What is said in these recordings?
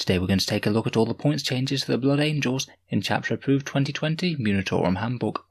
Today we're going to take a look at all the points changes to the Blood Angels in Chapter Approved 2020 Munitorum Handbook.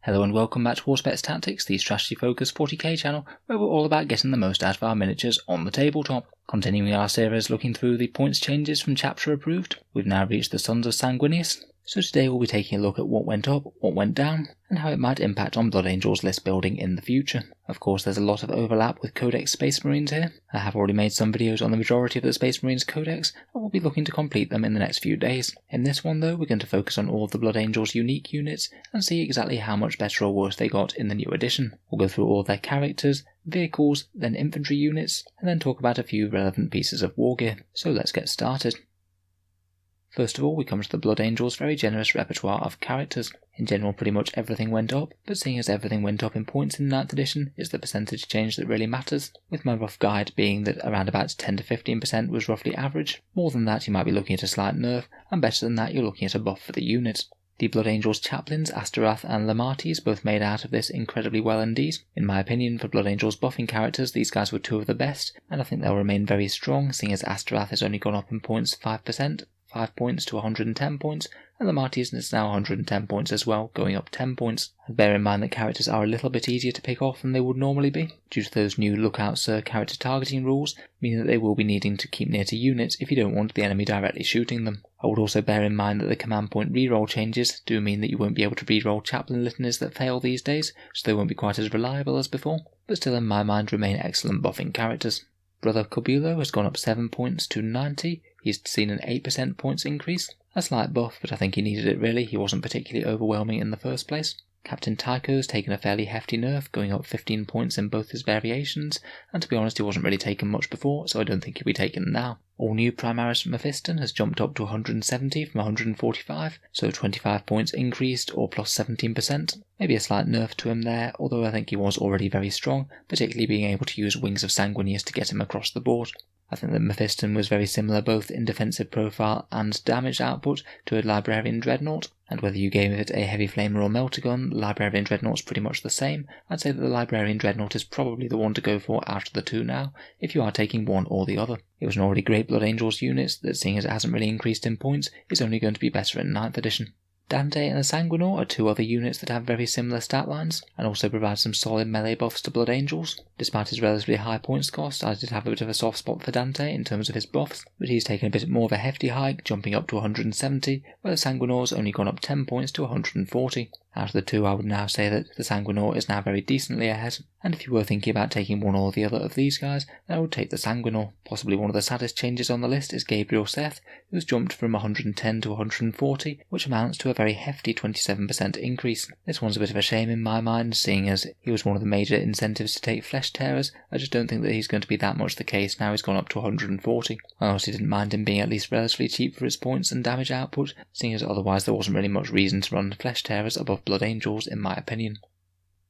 Hello and welcome back to Auspex Tactics, the strategy focused 40k channel where we're all about getting the most out of our miniatures on the tabletop. Continuing our series looking through the points changes from Chapter Approved, we've now reached the Sons of Sanguinius. So today we'll be taking a look at what went up, what went down, and how it might impact on Blood Angels list building in the future. Of course there's a lot of overlap with Codex Space Marines here. I have already made some videos on the majority of the Space Marines Codex, and we'll be looking to complete them in the next few days. In this one though, we're going to focus on all of the Blood Angels unique units, and see exactly how much better or worse they got in the new edition. We'll go through all of their characters, vehicles, then infantry units, and then talk about a few relevant pieces of Wargear. So let's get started. First of all, we come to the Blood Angels' very generous repertoire of characters. In general, pretty much everything went up, but seeing as everything went up in points in the 9th edition, it's the percentage change that really matters, with my rough guide being that around about 10 to 15% was roughly average. More than that, you might be looking at a slight nerf, and better than that, you're looking at a buff for the unit. The Blood Angels chaplains, Asterath and Lamates, both made out of this incredibly well indeed. In my opinion, for Blood Angels buffing characters, these guys were two of the best, and I think they'll remain very strong, seeing as Asterath has only gone up in points 5%. 5 points to 110 points, and the Martyrs is now 110 points as well, going up 10 points. And bear in mind that characters are a little bit easier to pick off than they would normally be, due to those new Lookout Sir character targeting rules, meaning that they will be needing to keep near to units if you don't want the enemy directly shooting them. I would also bear in mind that the command point reroll changes do mean that you won't be able to reroll chaplain litanies that fail these days, so they won't be quite as reliable as before, but still in my mind remain excellent buffing characters. Brother Corbulo has gone up 7 points to 90, he's seen an 8% points increase. A slight buff, but I think he needed it really, he wasn't particularly overwhelming in the first place. Captain Tycho's taken a fairly hefty nerf, going up 15 points in both his variations, and to be honest he wasn't really taken much before, so I don't think he'll be taken now. All new Primaris Mephiston has jumped up to 170 from 145, so 25 points increased or plus 17%. Maybe a slight nerf to him there, although I think he was already very strong, particularly being able to use Wings of Sanguinius to get him across the board. I think that Mephiston was very similar both in defensive profile and damage output to a Librarian Dreadnought, and whether you gave it a Heavy Flamer or Melter Gun, Librarian Dreadnought's pretty much the same. I'd say that the Librarian Dreadnought is probably the one to go for out of the two now, if you are taking one or the other. It was an already great Blood Angels unit that, seeing as it hasn't really increased in points, is only going to be better in 9th edition. Dante and the Sanguinor are two other units that have very similar stat lines, and also provide some solid melee buffs to Blood Angels. Despite his relatively high points cost, I did have a bit of a soft spot for Dante in terms of his buffs, but he's taken a bit more of a hefty hike, jumping up to 170, where the Sanguinor's only gone up 10 points to 140. Out of the two, I would now say that the Sanguinor is now very decently ahead, and if you were thinking about taking one or the other of these guys, then I would take the Sanguinor. Possibly one of the saddest changes on the list is Gabriel Seth, who's jumped from 110 to 140, which amounts to a very hefty 27% increase. This one's a bit of a shame in my mind, seeing as he was one of the major incentives to take Flesh Tearers. I just don't think that he's going to be that much the case now he's gone up to 140. I also didn't mind him being at least relatively cheap for his points and damage output, seeing as otherwise there wasn't really much reason to run Flesh Tearers above Blood Angels in my opinion.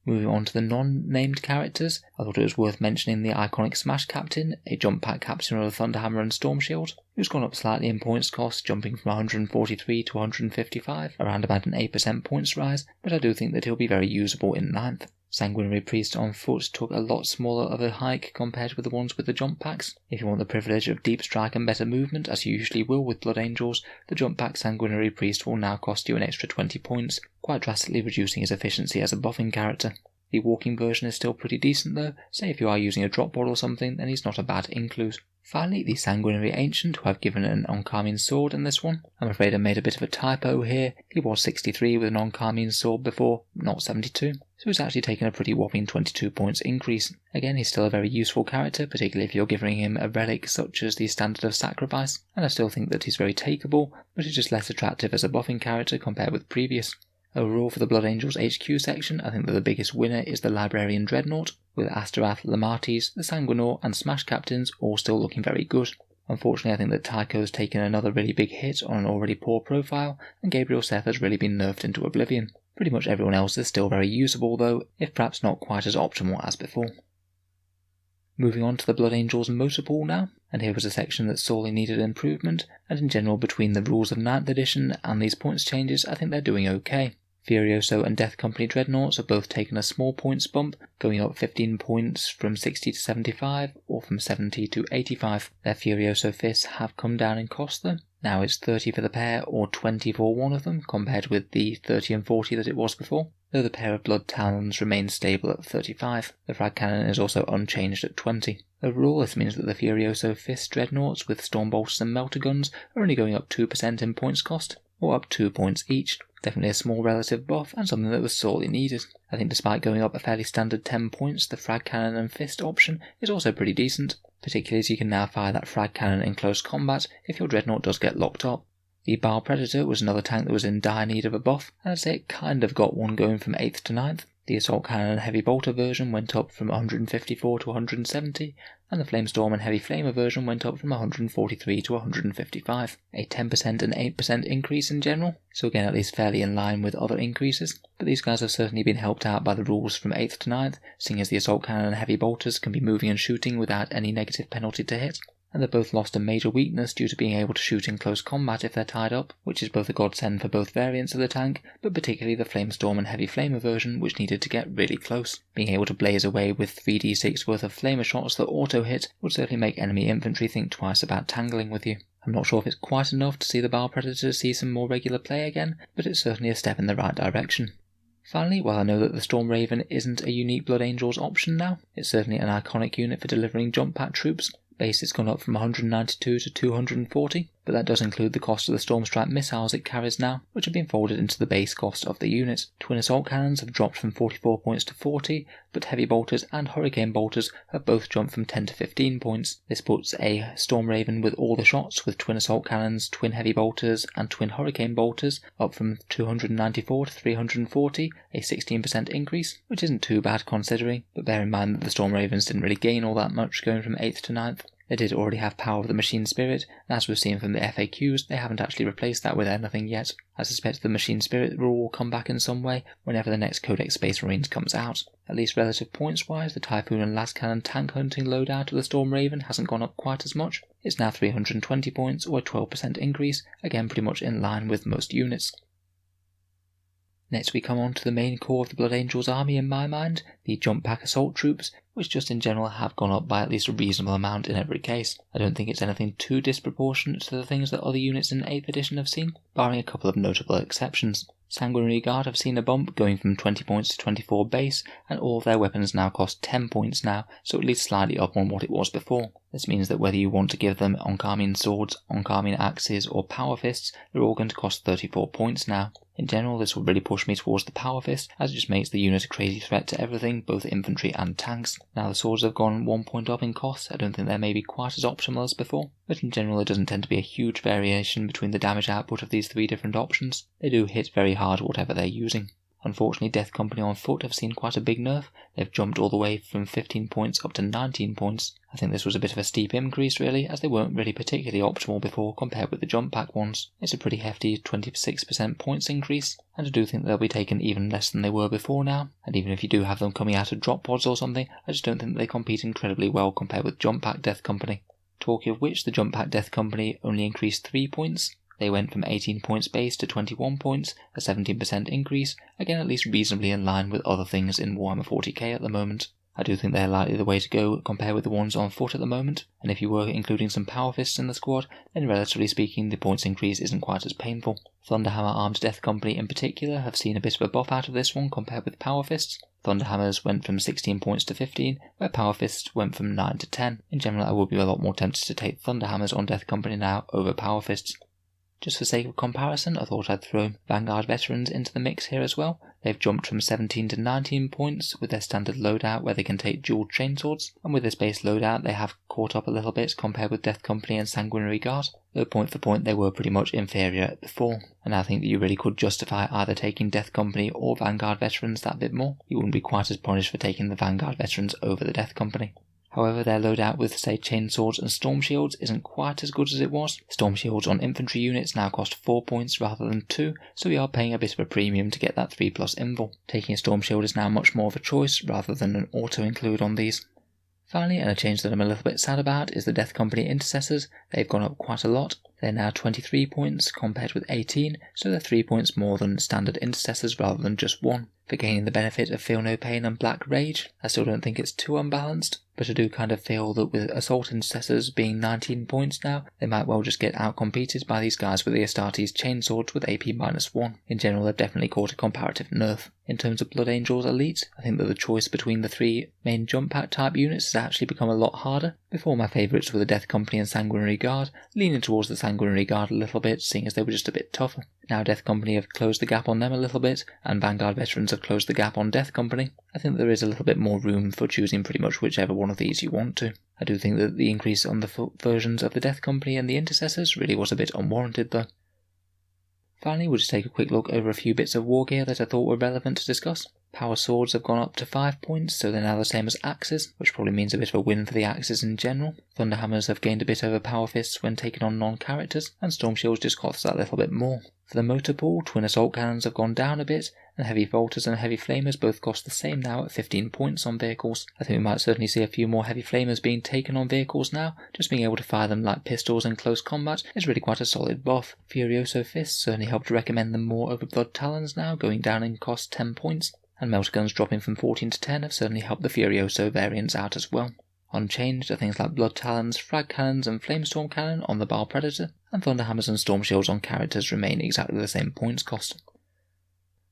Moving on to the non-named characters, I thought it was worth mentioning the iconic Smash Captain, a jump pack captain of the Thunderhammer and Storm Shield, who's gone up slightly in points cost, jumping from 143 to 155, around about an 8% points rise, but I do think that he'll be very usable in 9th. Sanguinary Priest on foot took a lot smaller of a hike compared with the ones with the jump packs. If you want the privilege of deep strike and better movement, as you usually will with Blood Angels, the jump pack Sanguinary Priest will now cost you an extra 20 points, quite drastically reducing his efficiency as a buffing character. The walking version is still pretty decent though, say if you are using a drop pod or something, then he's not a bad include. Finally, the Sanguinary Ancient, who I've given an Oncarmine Sword in this one. I'm afraid I made a bit of a typo here. He was 63 with an Oncarmine Sword before, not 72. So he's actually taken a pretty whopping 22 points increase. Again, he's still a very useful character, particularly if you're giving him a relic such as the Standard of Sacrifice. And I still think that he's very takeable, but he's just less attractive as a buffing character compared with previous. Overall, for the Blood Angels HQ section, I think that the biggest winner is the Librarian Dreadnought, with Asterath, Lamates, the Sanguinor and Smash Captains all still looking very good. Unfortunately, I think that Tycho's taken another really big hit on an already poor profile, and Gabriel Seth has really been nerfed into oblivion. Pretty much everyone else is still very usable though, if perhaps not quite as optimal as before. Moving on to the Blood Angels motor pool now, and here was a section that sorely needed improvement, and in general between the rules of 9th edition and these points changes I think they're doing okay. Furioso and Death Company Dreadnoughts have both taken a small points bump, going up 15 points from 60 to 75, or from 70 to 85. Their Furioso fists have come down in cost though. Now it's 30 for the pair, or 20 for one of them, compared with the 30 and 40 that it was before, though the pair of Blood Talons remains stable at 35. The frag cannon is also unchanged at 20. Overall, this means that the Furioso Fist Dreadnoughts with Stormbolters and Melter Guns are only going up 2% in points cost, or up 2 points each. Definitely a small relative buff, and something that was sorely needed. I think despite going up a fairly standard 10 points, the frag cannon and fist option is also pretty decent, particularly as you can now fire that frag cannon in close combat if your dreadnought does get locked up. The Baal Predator was another tank that was in dire need of a buff, and I'd say it kind of got one going from 8th to 9th. The Assault Cannon and Heavy Bolter version went up from 154 to 170, and the Flamestorm and Heavy Flamer version went up from 143 to 155. A 10% and 8% increase in general, so again at least fairly in line with other increases, but these guys have certainly been helped out by the rules from 8th to 9th, seeing as the Assault Cannon and Heavy Bolters can be moving and shooting without any negative penalty to hit, and they've both lost a major weakness due to being able to shoot in close combat if they're tied up, which is both a godsend for both variants of the tank, but particularly the Flamestorm and Heavy Flamer version, which needed to get really close. Being able to blaze away with 3d6 worth of flamer shots that auto-hit would certainly make enemy infantry think twice about tangling with you. I'm not sure if it's quite enough to see the Baal Predator see some more regular play again, but it's certainly a step in the right direction. Finally, while I know that the Storm Raven isn't a unique Blood Angels option now, it's certainly an iconic unit for delivering jump pack troops. Base it's gone up from 192 to 240, but that does include the cost of the Stormstrike missiles it carries now, which have been folded into the base cost of the unit. Twin Assault Cannons have dropped from 44 points to 40, but Heavy Bolters and Hurricane Bolters have both jumped from 10 to 15 points. This puts a Storm Raven with all the shots, with Twin Assault Cannons, Twin Heavy Bolters and Twin Hurricane Bolters up from 294 to 340, a 16% increase, which isn't too bad considering, but bear in mind that the Storm Ravens didn't really gain all that much going from 8th to 9th. They did already have power of the Machine Spirit, and as we've seen from the FAQs, they haven't actually replaced that with anything yet. I suspect the Machine Spirit rule will come back in some way whenever the next Codex Space Marines comes out. At least relative points wise, the Typhoon and Lascannon tank hunting loadout of the Storm Raven hasn't gone up quite as much. It's now 320 points, or a 12% increase, again pretty much in line with most units. Next we come on to the main core of the Blood Angels army in my mind, the Jump Pack Assault Troops, which just in general have gone up by at least a reasonable amount in every case. I don't think it's anything too disproportionate to the things that other units in 8th edition have seen, barring a couple of notable exceptions. Sanguinary Guard have seen a bump going from 20 points to 24 base, and all of their weapons now cost 10 points now, so at least slightly up on what it was before. This means that whether you want to give them Oncarmine Swords, Oncarmine Axes or Power Fists, they're all going to cost 34 points now. In general, this will really push me towards the Power Fist, as it just makes the unit a crazy threat to everything, both infantry and tanks. Now the swords have gone 1 point up in cost. I don't think they're maybe quite as optimal as before, but in general it doesn't tend to be a huge variation between the damage output of these three different options. They do hit very hard whatever they're using. Unfortunately, Death Company on foot have seen quite a big nerf. They've jumped all the way from 15 points up to 19 points. I think this was a bit of a steep increase really, as they weren't really particularly optimal before compared with the jump pack ones. It's a pretty hefty 26% points increase, and I do think they'll be taken even less than they were before now, and even if you do have them coming out of drop pods or something, I just don't think they compete incredibly well compared with jump pack Death Company. Talking of which, the jump pack Death Company only increased 3 points. They went from 18 points base to 21 points, a 17% increase, again at least reasonably in line with other things in Warhammer 40k at the moment. I do think they're likely the way to go compared with the ones on foot at the moment, and if you were including some Power Fists in the squad, then relatively speaking the points increase isn't quite as painful. Thunderhammer Armed Death Company in particular have seen a bit of a buff out of this one compared with Power Fists. Thunderhammers went from 16 points to 15, where Power Fists went from 9 to 10. In general I would be a lot more tempted to take Thunderhammers on Death Company now over Power Fists. Just for sake of comparison, I thought I'd throw Vanguard Veterans into the mix here as well. They've jumped from 17 to 19 points with their standard loadout where they can take dual chainswords, and with this base loadout they have caught up a little bit compared with Death Company and Sanguinary Guard, though point for point they were pretty much inferior before, and I think that you really could justify either taking Death Company or Vanguard Veterans that bit more. You wouldn't be quite as punished for taking the Vanguard Veterans over the Death Company. However, their loadout with, say, chainswords and storm shields isn't quite as good as it was. Storm shields on infantry units now cost 4 points rather than 2, so we are paying a bit of a premium to get that 3+ invul. Taking a storm shield is now much more of a choice rather than an auto-include on these. Finally, and a change that I'm a little bit sad about, is the Death Company Intercessors. They've gone up quite a lot. They're now 23 points compared with 18, so they're 3 points more than standard intercessors rather than just 1. For gaining the benefit of Feel No Pain and Black Rage, I still don't think it's too unbalanced, but I do kind of feel that with Assault Intercessors being 19 points now, they might well just get outcompeted by these guys with the Astartes Chainswords with AP -1. In general, they've definitely caught a comparative nerf. In terms of Blood Angels Elite, I think that the choice between the 3 main jump pack type units has actually become a lot harder. Before, my favourites were the Death Company and Sanguinary Guard, leaning towards the Sanguinary Guard a little bit, seeing as they were just a bit tougher. Now Death Company have closed the gap on them a little bit, and Vanguard Veterans have closed the gap on Death Company. I think there is a little bit more room for choosing pretty much whichever one of these you want to. I do think that the increase on the versions of the Death Company and the Intercessors really was a bit unwarranted though. Finally, we'll just take a quick look over a few bits of Wargear that I thought were relevant to discuss. Power Swords have gone up to 5 points, so they're now the same as Axes, which probably means a bit of a win for the Axes in general. Thunderhammers have gained a bit over Power Fists when taking on non-characters, and Storm Shields just cost that little bit more. For the motor pool, Twin Assault Cannons have gone down a bit, and Heavy Bolters and Heavy Flamers both cost the same now at 15 points on vehicles. I think we might certainly see a few more Heavy Flamers being taken on vehicles now. Just being able to fire them like pistols in close combat is really quite a solid buff. Furioso Fists certainly helped recommend them more over Blood Talons now, going down in cost 10 points. And Melter Guns dropping from 14 to 10 have certainly helped the Furioso variants out as well. Unchanged are things like Blood Talons, Frag Cannons and Flamestorm Cannon on the Baal Predator, and Thunderhammers and Storm Shields on characters remain exactly the same points cost.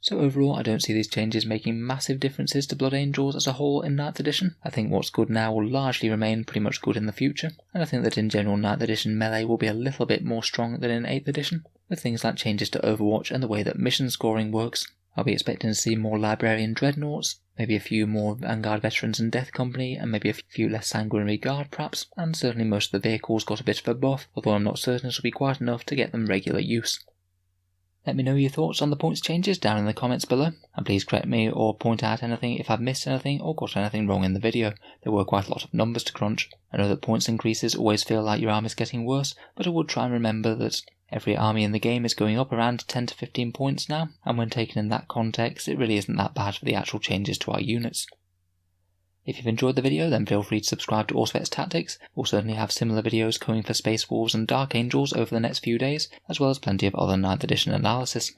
So overall, I don't see these changes making massive differences to Blood Angels as a whole in 9th edition. I think what's good now will largely remain pretty much good in the future, and I think that in general 9th edition melee will be a little bit more strong than in 8th edition, with things like changes to Overwatch and the way that mission scoring works. I'll be expecting to see more Librarian Dreadnoughts, maybe a few more Vanguard Veterans and Death Company, and maybe a few less Sanguinary Guard perhaps, and certainly most of the vehicles got a bit of a buff, although I'm not certain this will be quite enough to get them regular use. Let me know your thoughts on the points changes down in the comments below, and please correct me or point out anything if I've missed anything or got anything wrong in the video. There were quite a lot of numbers to crunch. I know that points increases always feel like your army's getting worse, but I would try and remember that every army in the game is going up around 10 to 15 points now, and when taken in that context, it really isn't that bad for the actual changes to our units. If you've enjoyed the video, then feel free to subscribe to Auspex Tactics. We'll certainly have similar videos coming for Space Wolves and Dark Angels over the next few days, as well as plenty of other 9th edition analysis.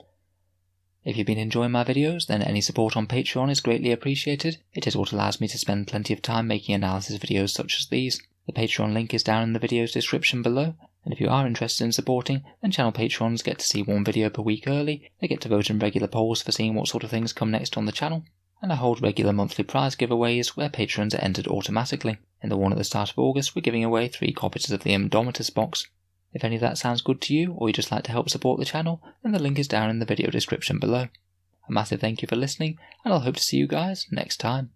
If you've been enjoying my videos, then any support on Patreon is greatly appreciated. It is what allows me to spend plenty of time making analysis videos such as these. The Patreon link is down in the video's description below, and if you are interested in supporting, then channel patrons get to see one video per week early, they get to vote in regular polls for seeing what sort of things come next on the channel, and I hold regular monthly prize giveaways where patrons are entered automatically. In the one at the start of August, we're giving away 3 copies of the Indomitus box. If any of that sounds good to you, or you'd just like to help support the channel, then the link is down in the video description below. A massive thank you for listening, and I'll hope to see you guys next time.